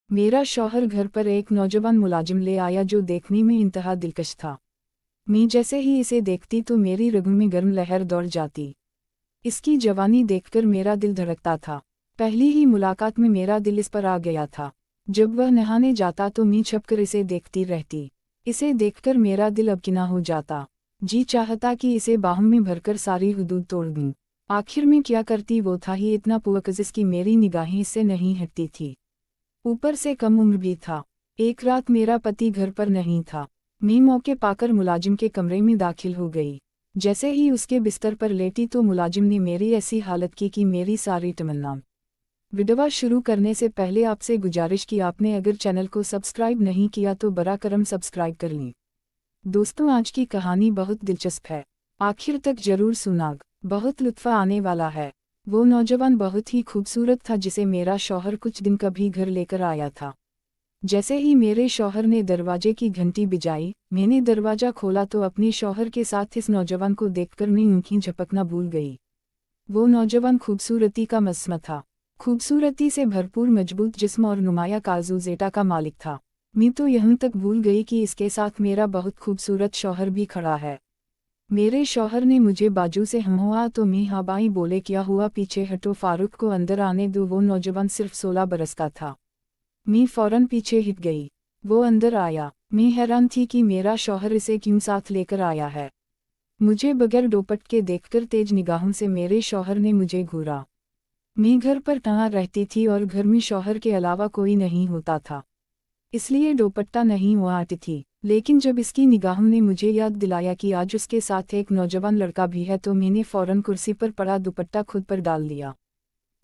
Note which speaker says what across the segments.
Speaker 1: मेरा शौहर घर पर एक नौजवान मुलाजिम ले आया जो देखने में इंतहा दिलकश था। मैं जैसे ही इसे देखती तो मेरी रगों में गर्म लहर दौड़ जाती। इसकी जवानी देखकर मेरा दिल धड़कता था। पहली ही मुलाकात में मेरा दिल इस पर आ गया था। जब वह नहाने जाता तो मैं छुपकर इसे देखती रहती। इसे देखकर मेरा दिल अबकिना हो जाता। जी चाहता कि इसे बाहों में भरकर सारी हुदूद तोड़ दूं। आखिर में क्या करती वो था ही इतना पुअज़िज़ कि मेरी निगाहें इससे नहीं हटती थी। ऊपर से कम उम्र भी था। एक रात मेरा पति घर पर नहीं था। मैं मौके पाकर मुलाजिम के कमरे में दाखिल हो गई। जैसे ही उसके बिस्तर पर लेटी तो मुलाजिम ने मेरी ऐसी हालत की कि मेरी सारी तमन्ना। विडवा शुरू करने से पहले आपसे गुजारिश की आपने अगर चैनल को सब्सक्राइब नहीं किया तो बरा करम सब्सक्राइब कर लें। दोस्तों आज की कहानी बहुत दिलचस्प है, आखिर तक जरूर सुनाग, बहुत लुत्फ़ आने वाला है। वो नौजवान बहुत ही खूबसूरत था जिसे मेरा शौहर कुछ दिन कभी घर लेकर आया था। जैसे ही मेरे शौहर ने दरवाजे की घंटी बजाई, मैंने दरवाजा खोला तो अपने शौहर के साथ इस नौजवान को देखकर मैं आँखें झपकना भूल गई। वो नौजवान खूबसूरती का मस्म था। खूबसूरती से भरपूर मजबूत जिस्म और नुमाया काजू जेटा का मालिक था। मैं तो यहाँ तक भूल गई कि इसके साथ मेरा बहुत खूबसूरत शौहर भी खड़ा है। मेरे शौहर ने मुझे बाजू से हुआ तो मैं हाँ बाई बोले क्या हुआ पीछे हटो फारूक को अंदर आने दो। वो नौजवान सिर्फ 16 बरस का था। मैं फौरन पीछे हट गई। वो अंदर आया। मैं हैरान थी कि मेरा शौहर इसे क्यों साथ लेकर आया है। मुझे बगैर दोपट के देखकर तेज निगाहों से मेरे शौहर ने मुझे घूरा। मैं घर पर तहाँ रहती थी और घर में शौहर के अलावा कोई नहीं होता था, इसलिए दुपट्टा नहीं ओढ़ती थी। लेकिन जब इसकी निगाहों ने मुझे याद दिलाया कि आज उसके साथ एक नौजवान लड़का भी है तो मैंने फौरन कुर्सी पर पड़ा दुपट्टा खुद पर डाल लिया।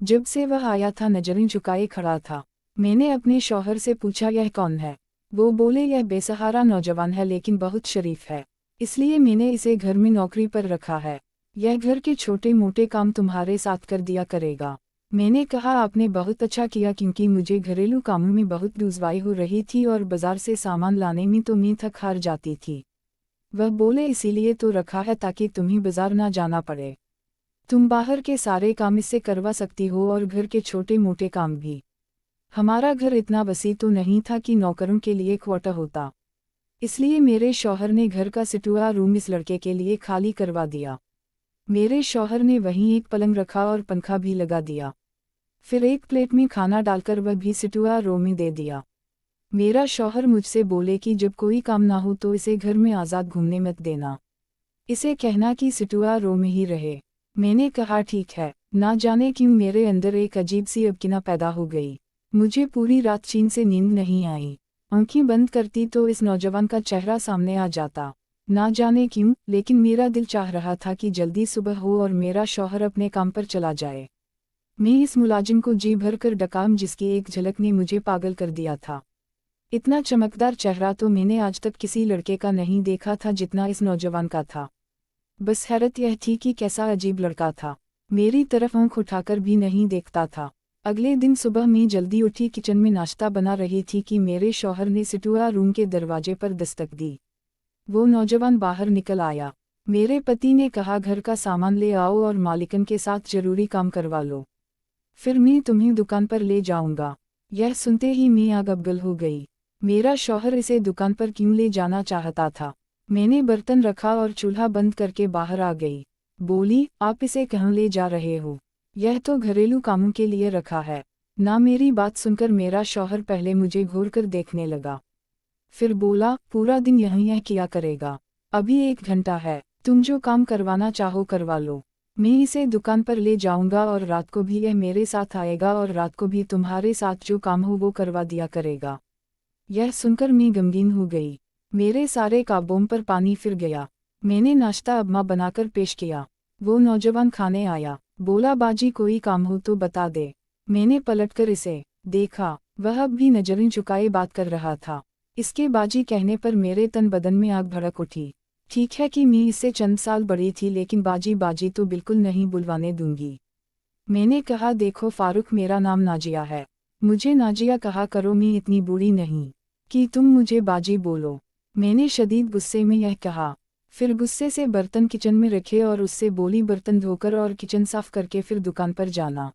Speaker 1: जब से वह आया था नजरें झुकाए खड़ा था। मैंने अपने शौहर से पूछा यह कौन है। वो बोले यह बेसहारा नौजवान है लेकिन बहुत शरीफ है, इसलिए मैंने इसे घर में नौकरी पर रखा है। यह घर के छोटे मोटे काम तुम्हारे साथ कर दिया करेगा। मैंने कहा आपने बहुत अच्छा किया क्योंकि मुझे घरेलू कामों में बहुत दुश्वारी हो रही थी और बाजार से सामान लाने में तो मैं थक हार जाती थी। वह बोले इसीलिए तो रखा है ताकि तुम्हें बाजार ना जाना पड़े। तुम बाहर के सारे काम इससे करवा सकती हो और घर के छोटे मोटे काम भी। हमारा घर इतना वसी तो नहीं था कि नौकरों के लिए क्वार्टर होता, इसलिए मेरे शौहर ने घर का सिटुआ रूम इस लड़के के लिए खाली करवा दिया। मेरे शौहर ने वहीं एक पलंग रखा और पंखा भी लगा दिया। फिर एक प्लेट में खाना डालकर वह भी सिटुआ रूम में दे दिया। मेरा शौहर मुझसे बोले कि जब कोई काम ना हो तो इसे घर में आज़ाद घूमने मत देना, इसे कहना कि सिटुआ रूम में ही रहे। मैंने कहा ठीक है। ना जाने क्यों मेरे अंदर एक अजीब सी अबकिना पैदा हो गई। मुझे पूरी रात चैन से नींद नहीं आई। आंखें बंद करती तो इस नौजवान का चेहरा सामने आ जाता। ना जाने क्यों लेकिन मेरा दिल चाह रहा था कि जल्दी सुबह हो और मेरा शौहर अपने काम पर चला जाए। मैं इस मुलाजिम को जी भर कर डकाम जिसकी एक झलक ने मुझे पागल कर दिया था। इतना चमकदार चेहरा तो मैंने आज तक किसी लड़के का नहीं देखा था जितना इस नौजवान का था। बस हैरत यह थी कि कैसा अजीब लड़का था। मेरी तरफ आंख उठाकर भी नहीं देखता था। अगले दिन सुबह मैं जल्दी उठी किचन में नाश्ता बना रही थी कि मेरे शौहर ने सिटुआ रूम के दरवाजे पर दस्तक दी। वो नौजवान बाहर निकल आया। मेरे पति ने कहा घर का सामान ले आओ और मालिकन के साथ जरूरी काम करवा लो, फिर मैं तुम्हें दुकान पर ले जाऊंगा। यह सुनते ही मैं आग अबगल हो गई। मेरा शौहर इसे दुकान पर क्यों ले जाना चाहता था। मैंने बर्तन रखा और चूल्हा बंद करके बाहर आ गई। बोली आप इसे कहाँ ले जा रहे हो, यह तो घरेलू कामों के लिए रखा है। ना मेरी बात सुनकर मेरा शौहर पहले मुझे घूर कर देखने लगा, फिर बोला पूरा दिन यह किया करेगा। अभी 1 घंटा है, तुम जो काम करवाना चाहो करवा लो। मैं इसे दुकान पर ले जाऊंगा और रात को भी यह मेरे साथ आएगा और रात को भी तुम्हारे साथ जो काम हो वो करवा दिया करेगा। यह सुनकर मैं गमगीन हो गई। मेरे सारे काबों पर पानी फिर गया। मैंने नाश्ता अम्मा बनाकर पेश किया। वो नौजवान खाने आया। बोला बाजी कोई काम हो तो बता दे। मैंने पलटकर इसे देखा। वह अब भी नजरें झुकाए बात कर रहा था। इसके बाजी कहने पर मेरे तन बदन में आग भड़क उठी। ठीक है कि मैं इससे चंद साल बड़ी थी लेकिन बाजी बाजी तो बिल्कुल नहीं बुलवाने दूंगी। मैंने कहा देखो फारूक मेरा नाम नाजिया है, मुझे नाजिया कहा करो, मैं इतनी बूढ़ी नहीं कि तुम मुझे बाजी बोलो। मैंने शदीद गुस्से में यह कहा। फिर गुस्से से बर्तन किचन में रखे और उससे बोली बर्तन धोकर और किचन साफ करके फिर दुकान पर जाना।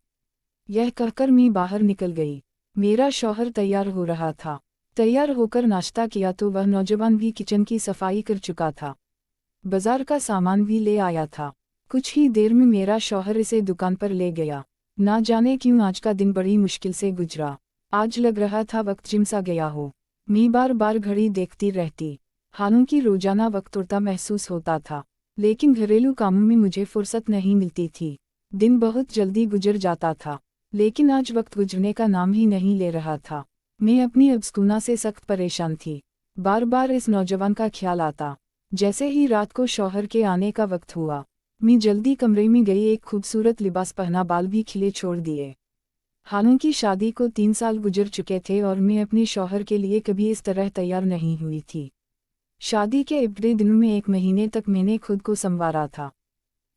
Speaker 1: यह कहकर मैं बाहर निकल गई। मेरा शौहर तैयार हो रहा था। तैयार होकर नाश्ता किया तो वह नौजवान भी किचन की सफाई कर चुका था। बाजार का सामान भी ले आया था। कुछ ही देर में मेरा शौहर इसे दुकान पर ले गया। ना जाने क्यों आज का दिन बड़ी मुश्किल से गुजरा। आज लग रहा था वक्त जिम सा गया हो। मैं बार बार घड़ी देखती रहती। हालांकि रोजाना वक्त उड़ता महसूस होता था, लेकिन घरेलू कामों में मुझे फुर्सत नहीं मिलती थी। दिन बहुत जल्दी गुजर जाता था, लेकिन आज वक्त गुजरने का नाम ही नहीं ले रहा था। मैं अपनी अब्सकूना से सख्त परेशान थी। बार बार इस नौजवान का ख्याल आता। जैसे ही रात को शौहर के आने का वक्त हुआ, मैं जल्दी कमरे में गई। एक खूबसूरत लिबास पहना, बाल भी खिले छोड़ दिए। हालांकि शादी को 3 साल गुजर चुके थे और मैं अपने शौहर के लिए कभी इस तरह तैयार नहीं हुई थी। शादी के इब्तदाई दिनों में 1 महीने तक मैंने खुद को संवारा था,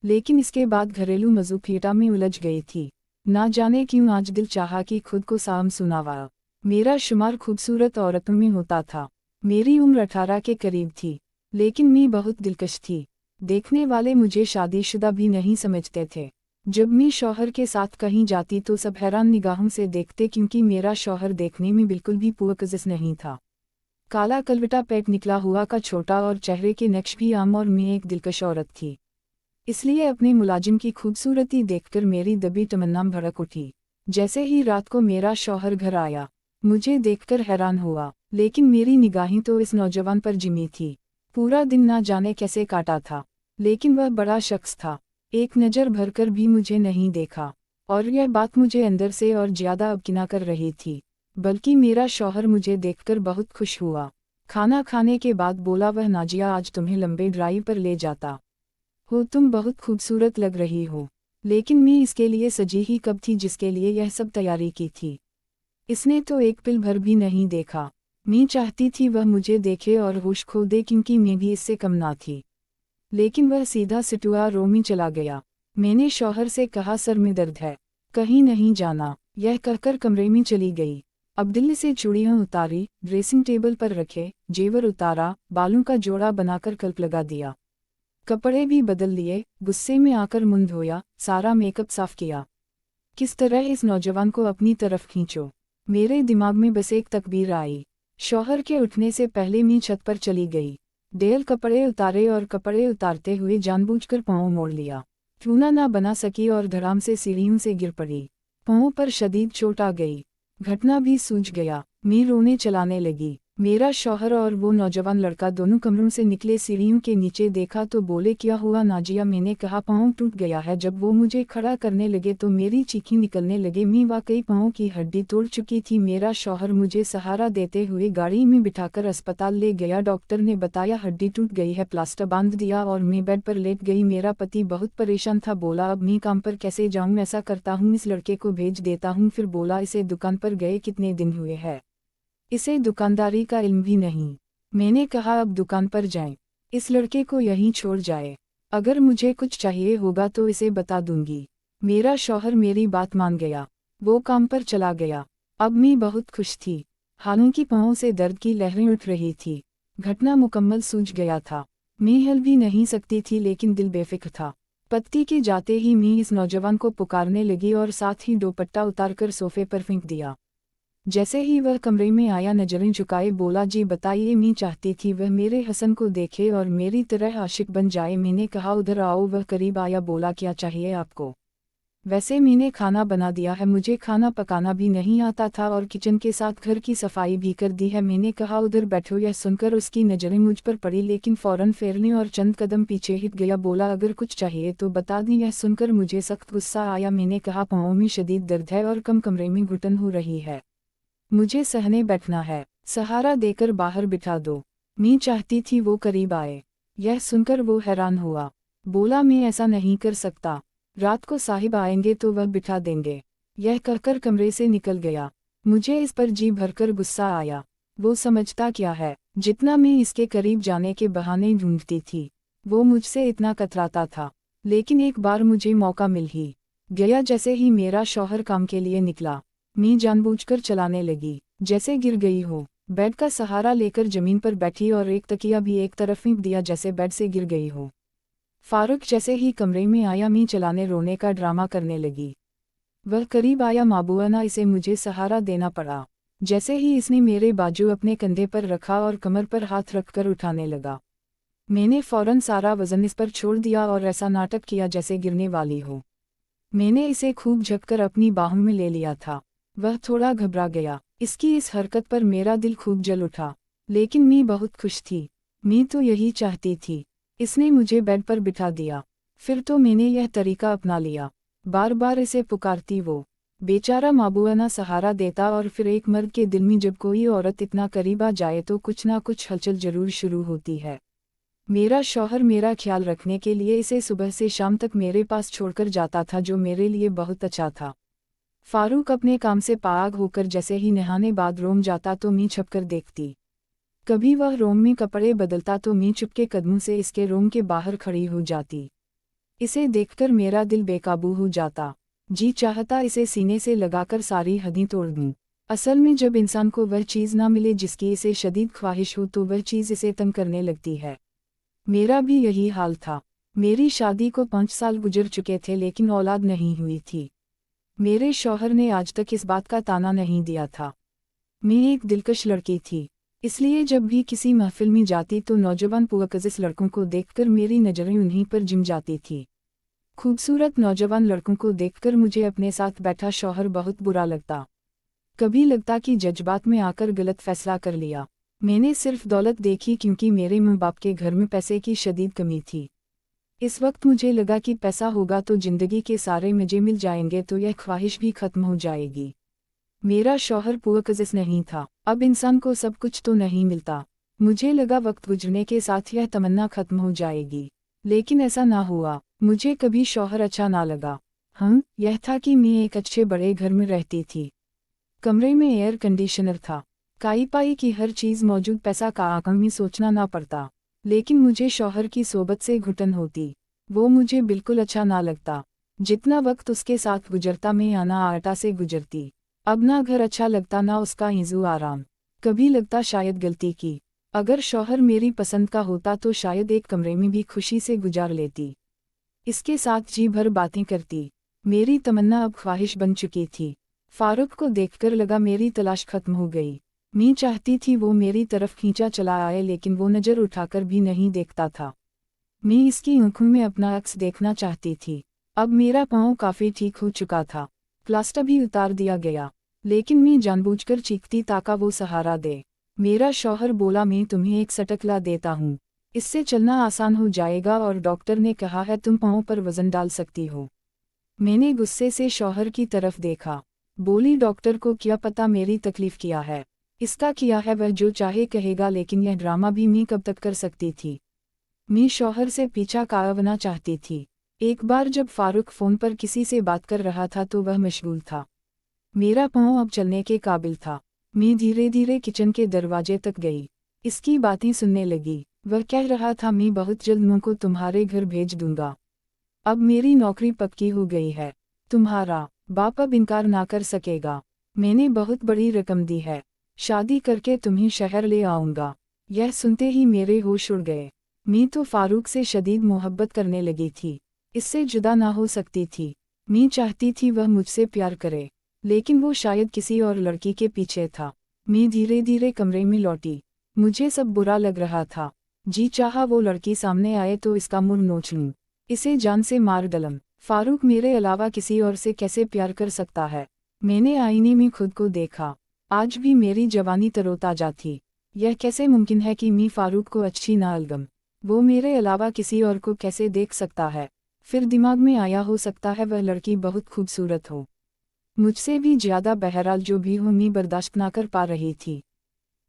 Speaker 1: लेकिन इसके बाद घरेलू मज़ूफियता में उलझ गई थी। ना जाने क्यों आज दिल चाहा कि खुद को साम सुनावा। मेरा शुमार खूबसूरत औरतों में होता था। मेरी उम्र 18 के करीब थी, लेकिन मैं बहुत दिलकश थी। देखने वाले मुझे शादीशुदा भी नहीं समझते थे। जब मैं शौहर के साथ कहीं जाती तो सब हैरान निगाहों से देखते, क्योंकि मेरा शौहर देखने में बिल्कुल भी पुअज़्ज़ नहीं था। काला कलवटा पैक निकला हुआ का छोटा और चेहरे के नक्श भी आम, और मैं एक दिलकश औरत थी। इसलिए अपने मुलाजिम की खूबसूरती देखकर मेरी दबी तमन्ना भड़क उठी। जैसे ही रात को मेरा शौहर घर आया, मुझे देखकर हैरान हुआ, लेकिन मेरी निगाहें तो इस नौजवान पर जिमी थी। पूरा दिन ना जाने कैसे काटा था, लेकिन वह बड़ा शख्स था। एक नज़र भरकर भी मुझे नहीं देखा, और यह बात मुझे अंदर से और ज़्यादा अबकिना कर रही थी। बल्कि मेरा शौहर मुझे देखकर बहुत खुश हुआ। खाना खाने के बाद बोला, वह नाजिया, आज तुम्हें लंबे ड्राइव पर ले जाता हो, तुम बहुत खूबसूरत लग रही हो। लेकिन मैं इसके लिए सजी ही कब थी जिसके लिए यह सब तैयारी की थी। इसने तो एक पिल भर भी नहीं देखा। मैं चाहती थी वह मुझे देखे और होश खो दे, क्योंकि मैं भी इससे कम ना थी। लेकिन वह सीधा सिटुआ रोमी चला गया। मैंने शौहर से कहा, सर में दर्द है, कहीं नहीं जाना। यह कहकर कमरे में चली गई। अब दिल्ली से चूड़ियाँ उतारी, ड्रेसिंग टेबल पर रखे, जेवर उतारा, बालों का जोड़ा बनाकर क्लिप लगा दिया, कपड़े भी बदल लिए। गुस्से में आकर मुंह धोया, सारा मेकअप साफ किया। किस तरह इस नौजवान को अपनी तरफ खींचो। मेरे दिमाग में बस एक तकबीर आई। शौहर के उठने से पहले मैं छत पर चली गई। डेल कपड़े उतारे और कपड़े उतारते हुए जानबूझकर पाँव मोड़ लिया। चूना ना बना सकी और धड़ाम से सीढ़ियों से गिर पड़ी। पाँव पर शदीद चोट आ गई। घटना भी सूझ गया। मैं रोने चलाने लगी। मेरा शौहर और वो नौजवान लड़का दोनों कमरों से निकले। सीढ़ियों के नीचे देखा तो बोले, क्या हुआ नाजिया? मैंने कहा, पाँव टूट गया है। जब वो मुझे खड़ा करने लगे तो मेरी चीखें निकलने लगे। मैं वाकई पाँव की हड्डी तोड़ चुकी थी। मेरा शौहर मुझे सहारा देते हुए गाड़ी में बिठाकर अस्पताल ले गया। डॉक्टर ने बताया हड्डी टूट गई है, प्लास्टर बांध दिया और मैं बेड पर लेट गई। मेरा पति बहुत परेशान था। बोला, अब मैं काम पर कैसे जाऊँ? ऐसा करता हूँ, इस लड़के को भेज देता हूँ। फिर बोला, इसे दुकान पर गए कितने दिन हुए हैं, इसे दुकानदारी का इल्म भी नहीं। मैंने कहा, अब दुकान पर जाएं, इस लड़के को यहीं छोड़ जाए। अगर मुझे कुछ चाहिए होगा तो इसे बता दूंगी। मेरा शौहर मेरी बात मान गया। वो काम पर चला गया। अब मैं बहुत खुश थी। हालांकि पाँव से दर्द की लहरें उठ रही थी। घटना मुकम्मल सूझ गया था। मैं हिल भी नहीं सकती थी, लेकिन दिल बेफिक्र था। पत्ती के जाते ही मैं इस नौजवान को पुकारने लगी और साथ ही दुपट्टा उतारकर सोफे पर फेंक दिया। जैसे ही वह कमरे में आया, नजरें झुकाए बोला, जी बताइए। मैं चाहती थी वह मेरे हसन को देखे और मेरी तरह आशिक बन जाए। मैंने कहा, उधर आओ। वह करीब आया, बोला, क्या चाहिए आपको? वैसे मैंने खाना बना दिया है, मुझे खाना पकाना भी नहीं आता था और किचन के साथ घर की सफाई भी कर दी है। मैंने कहा, उधर बैठो। यह सुनकर उसकी नज़रें मुझ पर पड़ी, लेकिन फ़ौरन फेरने और चंद कदम पीछे हट गया। बोला, अगर कुछ चाहिए तो बता दी। यह सुनकर मुझे सख्त गुस्सा आया। मैंने कहा, पाँव में शदीद दर्द है और कमरे में घुटन हो रही है, मुझे सहने बैठना है, सहारा देकर बाहर बिठा दो। मैं चाहती थी वो करीब आए। यह सुनकर वो हैरान हुआ। बोला, मैं ऐसा नहीं कर सकता, रात को साहिब आएंगे तो वह बिठा देंगे। यह कहकर कमरे से निकल गया। मुझे इस पर जी भरकर गुस्सा आया। वो समझता क्या है, जितना मैं इसके करीब जाने के बहाने ढूंढती थी। वो मुझसे इतना कतराता था, लेकिन एक बार मुझे मौका मिल ही गया। जैसे ही मेरा शौहर काम के लिए निकला, मैं जानबूझकर चलाने लगी, जैसे गिर गई हो। बेड का सहारा लेकर जमीन पर बैठी और एक तकिया भी एक तरफ फेंक दिया, जैसे बेड से गिर गई हो। फारूक जैसे ही कमरे में आया, मैं चलाने रोने का ड्रामा करने लगी। वह करीब आया। माबूआना, इसे मुझे सहारा देना पड़ा। जैसे ही इसने मेरे बाजू अपने कंधे पर रखा और कमर पर हाथ रखकर उठाने लगा, मैंने फौरन सारा वजन इस पर छोड़ दिया और ऐसा नाटक किया जैसे गिरने वाली हो। मैंने इसे खूब झककर अपनी बाहों में ले लिया था। वह थोड़ा घबरा गया। इसकी इस हरकत पर मेरा दिल खूब जल उठा, लेकिन मैं बहुत खुश थी। मैं तो यही चाहती थी। इसने मुझे बेड पर बिठा दिया। फिर तो मैंने यह तरीका अपना लिया। बार बार इसे पुकारती वो। बेचारा माबूआना सहारा देता और फिर एक मर्द के दिल में जब कोई औरत इतना करीब आ जाए तो कुछ ना कुछ हलचल जरूर शुरू होती है। मेरा शौहर मेरा ख्याल रखने के लिए इसे सुबह से शाम तक मेरे पास छोड़कर जाता था, जो मेरे लिए बहुत अच्छा था। फारूक अपने काम से पाग होकर जैसे ही नहाने बाद रूम जाता तो मैं छुपकर देखती। कभी वह रूम में कपड़े बदलता तो मैं चुपके कदमों से इसके रूम के बाहर खड़ी हो जाती। इसे देखकर मेरा दिल बेकाबू हो जाता। जी चाहता इसे सीने से लगाकर सारी हदें तोड़ दूं। असल में जब इंसान को वह चीज़ ना मिले जिसकी इसे शदीद ख्वाहिश हो तो वह चीज़ इसे तंग करने लगती है। मेरा भी यही हाल था। मेरी शादी को 5 साल गुजर चुके थे लेकिन औलाद नहीं हुई थी। मेरे शौहर ने आज तक इस बात का ताना नहीं दिया था। मैं एक दिलकश लड़की थी, इसलिए जब भी किसी महफिल में जाती तो नौजवान पुअकज़िस लड़कों को देखकर मेरी नज़रें उन्हीं पर जिम जाती थी। खूबसूरत नौजवान लड़कों को देखकर मुझे अपने साथ बैठा शौहर बहुत बुरा लगता। कभी लगता कि जज्बात में आकर गलत फैसला कर लिया। मैंने सिर्फ दौलत देखी क्योंकि मेरे माँ बाप के घर में पैसे की शदीद कमी थी। इस वक्त मुझे लगा कि पैसा होगा तो जिंदगी के सारे मजे मिल जाएंगे, तो यह ख्वाहिश भी खत्म हो जाएगी। मेरा शौहर पुअकज़िस नहीं था। अब इंसान को सब कुछ तो नहीं मिलता। मुझे लगा वक्त गुजरने के साथ यह तमन्ना खत्म हो जाएगी, लेकिन ऐसा ना हुआ। मुझे कभी शौहर अच्छा ना लगा। यह था कि मैं एक अच्छे बड़े घर में रहती थी। कमरे में एयर कंडीशनर था, काई पाई की हर चीज़ मौजूद, पैसा का आंकड़ में सोचना ना पड़ता। लेकिन मुझे शौहर की सोबत से घुटन होती। वो मुझे बिल्कुल अच्छा ना लगता। जितना वक्त उसके साथ गुजरता मैं आना आटा से गुजरती। अब ना घर अच्छा लगता ना उसका हिजू आराम। कभी लगता शायद गलती की। अगर शौहर मेरी पसंद का होता तो शायद एक कमरे में भी खुशी से गुजार लेती। इसके साथ जी भर बातें करती। मेरी तमन्ना अब ख्वाहिश बन चुकी थी। फारूक को देखकर लगा मेरी तलाश खत्म हो गई। मैं चाहती थी वो मेरी तरफ खींचा चला आए, लेकिन वो नज़र उठाकर भी नहीं देखता था। मैं इसकी आंखों में अपना अक्स देखना चाहती थी। अब मेरा पाँव काफ़ी ठीक हो चुका था, प्लास्टर भी उतार दिया गया, लेकिन मैं जानबूझकर चीखती ताकि वो सहारा दे। मेरा शौहर बोला, मैं तुम्हें एक सटक ला देता हूँ, इससे चलना आसान हो जाएगा, और डॉक्टर ने कहा है तुम पाँव पर वजन डाल सकती हो। मैंने गुस्से से शौहर की तरफ देखा। बोली, डॉक्टर को क्या पता मेरी तकलीफ क्या है। इसका किया है वह जो चाहे कहेगा, लेकिन यह ड्रामा भी मैं कब तक कर सकती थी। मैं शौहर से पीछा काटना चाहती थी। एक बार जब फारूक फ़ोन पर किसी से बात कर रहा था तो वह मशगूल था। मेरा पाँव अब चलने के काबिल था। मैं धीरे धीरे किचन के दरवाजे तक गई। इसकी बातें सुनने लगी। वह कह रहा था, मैं बहुत जल्द मुँह को तुम्हारे घर भेज दूंगा। अब मेरी नौकरी पक्की हो गई है। तुम्हारा बाप अब इनकार ना कर सकेगा। मैंने बहुत बड़ी रकम दी है। शादी करके तुम्हें शहर ले आऊँगा। यह सुनते ही मेरे होश उड़ गए। मैं तो फारूक से शदीद मोहब्बत करने लगी थी। इससे जुदा ना हो सकती थी। मैं चाहती थी वह मुझसे प्यार करे, लेकिन वो शायद किसी और लड़की के पीछे था। मैं धीरे धीरे कमरे में लौटी। मुझे सब बुरा लग रहा था। जी चाहा वो लड़की सामने आए तो इसका मुंह नोच लूं, इसे जान से मार डालूं। फारूक मेरे अलावा किसी और से कैसे प्यार कर सकता है। मैंने आईने में खुद को देखा। आज भी मेरी जवानी तरोताजा थी। यह कैसे मुमकिन है कि मैं फारूक को अच्छी ना लगूं। वो मेरे अलावा किसी और को कैसे देख सकता है। फिर दिमाग में आया, हो सकता है वह लड़की बहुत खूबसूरत हो, मुझसे भी ज़्यादा। बहरहाल जो भी हो, मैं बर्दाश्त ना कर पा रही थी।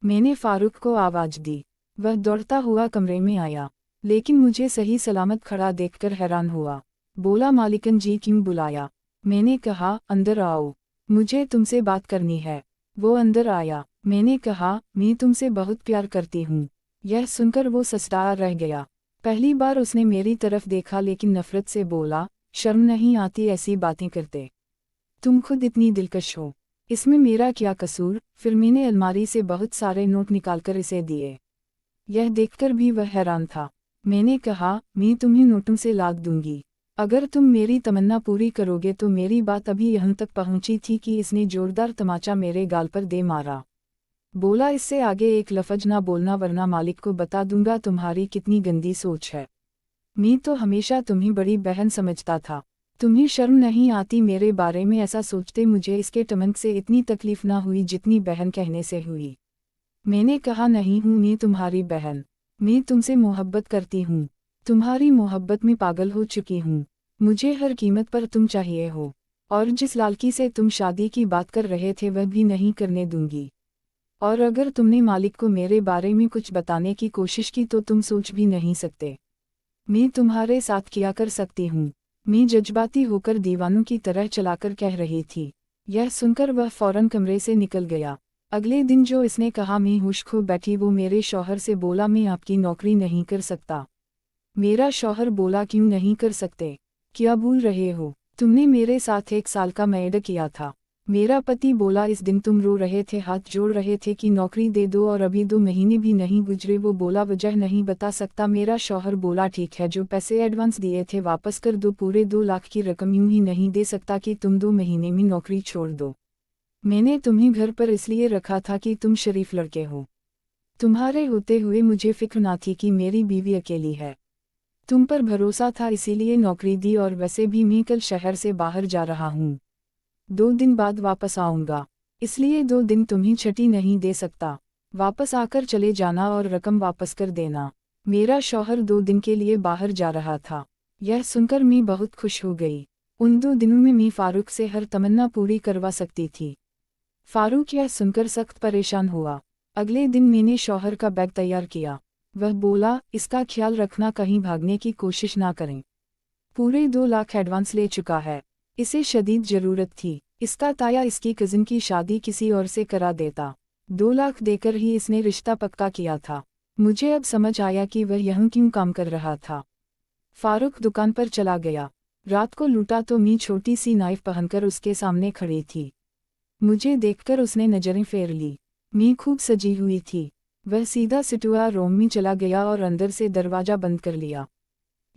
Speaker 1: मैंने फारूक को आवाज़ दी। वह दौड़ता हुआ कमरे में आया, लेकिन मुझे सही सलामत खड़ा देखकर हैरान हुआ। बोला, मालिकन जी क्यों बुलाया। मैंने कहा, अंदर आओ, मुझे तुमसे बात करनी है। वो अंदर आया। मैंने कहा, मैं तुमसे बहुत प्यार करती हूँ। यह सुनकर वो ससराया रह गया। पहली बार उसने मेरी तरफ देखा, लेकिन नफरत से बोला, शर्म नहीं आती ऐसी बातें करते। तुम खुद इतनी दिलकश हो, इसमें मेरा क्या कसूर। फिर मैंने अलमारी से बहुत सारे नोट निकालकर इसे दिए। यह देखकर भी वह हैरान था। मैंने कहा, मैं तुम्हें नोटों से लाद दूंगी। अगर तुम मेरी तमन्ना पूरी करोगे तो मेरी बात अभी यहाँ तक पहुंची थी कि इसने जोरदार तमाचा मेरे गाल पर दे मारा। बोला, इससे आगे एक लफ्ज ना बोलना वरना मालिक को बता दूंगा तुम्हारी कितनी गंदी सोच है। मैं तो हमेशा तुम्ही बड़ी बहन समझता था। तुम्हें शर्म नहीं आती मेरे बारे में ऐसा सोचते? मुझे इसके टमक से इतनी तकलीफ ना हुई जितनी बहन कहने से हुई। मैंने कहा, नहीं हूँ मैं तुम्हारी बहन, मैं तुमसे मोहब्बत करती हूँ, तुम्हारी मोहब्बत में पागल हो चुकी हूँ। मुझे हर कीमत पर तुम चाहिए हो, और जिस लालकी से तुम शादी की बात कर रहे थे वह भी नहीं करने दूंगी। और अगर तुमने मालिक को मेरे बारे में कुछ बताने की कोशिश की तो तुम सोच भी नहीं सकते मैं तुम्हारे साथ क्या कर सकती हूँ। मैं जज्बाती होकर दीवानों की तरह चलाकर कह रही थी। यह सुनकर वह फौरन कमरे से निकल गया। अगले दिन जो इसने कहा मैं होश खो बैठी, वो मेरे शौहर से बोला, मैं आपकी नौकरी नहीं कर सकता। मेरा शौहर बोला, क्यों नहीं कर सकते, क्या भूल रहे हो, तुमने मेरे साथ 1 साल का मेड किया था। मेरा पति बोला, इस दिन तुम रो रहे थे, हाथ जोड़ रहे थे कि नौकरी दे दो, और अभी 2 महीने भी नहीं गुजरे। वो बोला, वजह नहीं बता सकता। मेरा शौहर बोला, ठीक है, जो पैसे एडवांस दिए थे वापस कर दो, पूरे 2 लाख की रकम यूं ही नहीं दे सकता कि तुम 2 महीने में नौकरी छोड़ दो। मैंने तुम्हें घर पर इसलिए रखा था कि तुम शरीफ लड़के हो। तुम्हारे होते हुए मुझे फिक्र ना थी कि मेरी बीवी अकेली है। तुम पर भरोसा था इसीलिए नौकरी दी, और वैसे भी मैं कल शहर से बाहर जा रहा हूँ, 2 दिन बाद वापस आऊँगा, इसलिए 2 दिन तुम्हें छुट्टी नहीं दे सकता। वापस आकर चले जाना और रकम वापस कर देना। मेरा शौहर 2 दिन के लिए बाहर जा रहा था। यह सुनकर मैं बहुत खुश हो गई। उन 2 दिनों में मैं फारूक से हर तमन्ना पूरी करवा सकती थी। फारूक यह सुनकर सख्त परेशान हुआ। अगले दिन मैंने शौहर का बैग तैयार किया। वह बोला, इसका ख्याल रखना कहीं भागने की कोशिश ना करें। पूरे 2 लाख एडवांस ले चुका है, इसे शदीद ज़रूरत थी। इसका ताया इसकी कज़िन की शादी किसी और से करा देता। 2 लाख देकर ही इसने रिश्ता पक्का किया था। मुझे अब समझ आया कि वह यहाँ क्यों काम कर रहा था। फारूक दुकान पर चला गया। रात को लूटा तो मैं छोटी सी नाइफ पहनकर उसके सामने खड़ी थी। मुझे देखकर उसने नज़रें फेर ली। मैं खूब सजी हुई थी। वह सीधा सिटुआ रूम में चला गया और अंदर से दरवाज़ा बंद कर लिया।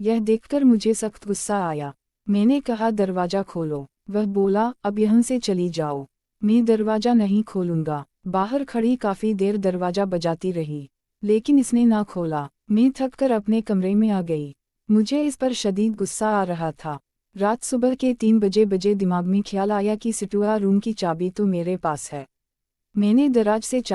Speaker 1: यह देखकर मुझे सख्त गुस्सा आया। मैंने कहा, दरवाज़ा खोलो। वह बोला, अब यहाँ से चली जाओ। मैं दरवाज़ा नहीं खोलूँगा। बाहर खड़ी काफ़ी देर दरवाज़ा बजाती रही, लेकिन इसने ना खोला। मैं थक कर अपने कमरे में आ गई। मुझे इस पर शदीद गुस्सा आ रहा था। रात सुबह के 3 बजे दिमाग में ख्याल आया कि सिटुआ रूम की चाबी तो मेरे पास है। मैंने दराज से चाबी